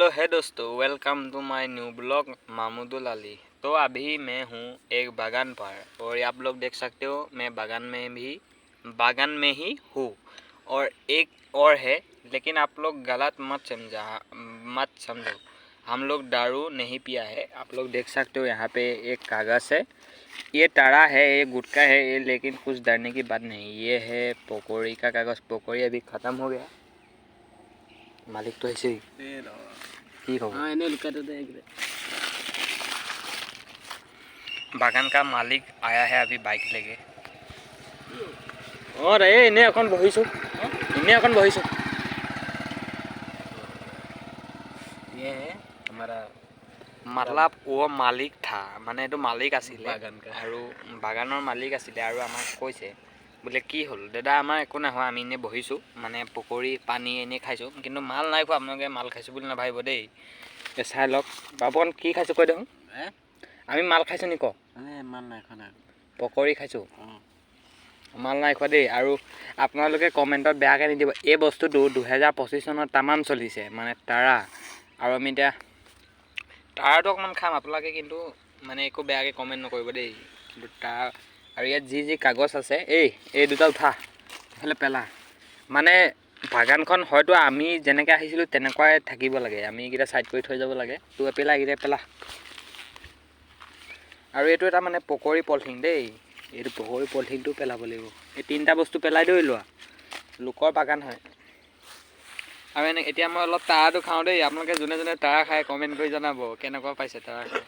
Hello है दोस्तों, welcome to my new blog Mamudul Ali. तो अभी मैं हूँ एक बागान पर और आप लोग देख सकते हो मैं बागान में ही हूँ। और एक और है, लेकिन आप लोग गलत मत समझो। हम लोग दारू नहीं पिया है। आप लोग देख सकते हो यहाँ पे एक कागज़ है, ये ताड़ा है, ये गुटखा है ये, लेकिन कुछ डरने की बात नहीं। ये है पकौड़ी का कागज़। पकौड़ी अभी ख़त्म हो गया। मालिक तो ऐसे ही ठीक हो। बागान का मालिक आया है अभी बाइक लेके। और इन्हें अकन बहिसो, ये है हमारा मतलब वो मालिक था, माने तो मालिक आছিলে बागान का আৰু বাগানৰ মালিক আছিলে আৰু আমাক কৈছে বোলে কি হ'ল দাদা আমাৰ একো নহয়, আমি এনেই বহিছোঁ, মানে পকৰি পানী এনেই খাইছোঁ, কিন্তু মাল নাই খোৱা। আপোনালোকে মাল খাইছোঁ বুলি নাভাবিব দেই। চাই লওক বাবন কি খাইছোঁ কৈ দেখোন। আমি মাল খাইছোঁ নি ক? মাল নাই খোৱা, পকৰি খাইছোঁ, মাল নাই খোৱা দেই। আৰু আপোনালোকে কমেণ্টত বেয়াকৈ নিদিব। এই বস্তুটো 2025 চনত তামাম চলিছে, মানে তাৰা। আৰু আমি এতিয়া তাৰাটো অকণমান খাম, আপোনালোকে কিন্তু মানে একো বেয়াকৈ কমেণ্ট নকৰিব দেই। কিন্তু তাৰ আৰু ইয়াত যি কাগজ আছে, এই দুটা উঠা এইফালে পেলা। মানে বাগানখন হয়তো আমি যেনেকৈ আহিছিলোঁ তেনেকুৱাই থাকিব লাগে। আমি এইকেইটা ছাইড কৰি থৈ যাব লাগে। তোৰ পেলা, এইকেইটা পেলা। আৰু এইটো এটা মানে পকৰি পলিথিন দেই, এইটো পকৰি পলিথিনটো পেলাব লাগিব। এই তিনিটা বস্তু পেলাই ধৰি লোৱা, লোকৰ বাগান হয়। আৰু এতিয়া মই অলপ তাৰাটো খাওঁ দেই। আপোনালোকে যোনে যোনে তাৰা খায় কমেণ্ট কৰি জনাব কেনেকুৱা পাইছে তাৰা খাই।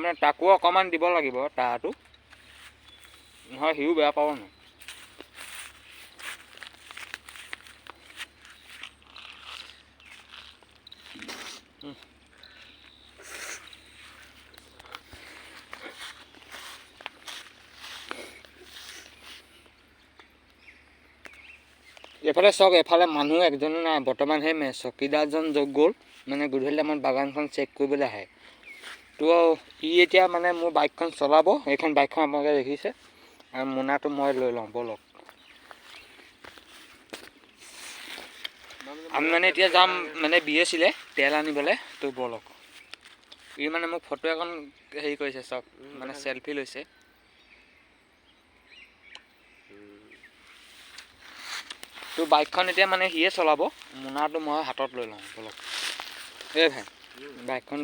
মানে তাকো অকণমান দিব লাগিব তাৰাটো, নহয় সিও বেয়া পাব ন। এফালে চাওক, এফালে মানুহ একজনো নাই বৰ্তমান। সেই চকীদাৰজন য'ত গ'ল, মানে গধূলি আমাৰ বাগানখন চেক কৰিবলৈ আহে। তো ই এতিয়া মানে মোৰ বাইকখন চলাব। এইখন বাইকখন আপোনালোকে দেখিছে। আৰু মোনাটো মই লৈ লওঁ, ব'লক। আমি মানে এতিয়া যাম, মানে বিয়েছিলে তেল আনিবলৈ। তো ব'লক। ই মানে মোক ফটো এখন হেৰি কৰিছে, চাওক, মানে চেলফি লৈছে। তো বাইকখন এতিয়া মানে সিয়ে চলাব, মোনাটো মই হাতত লৈ লওঁ, ব'লক। এই ভাই বাইকখন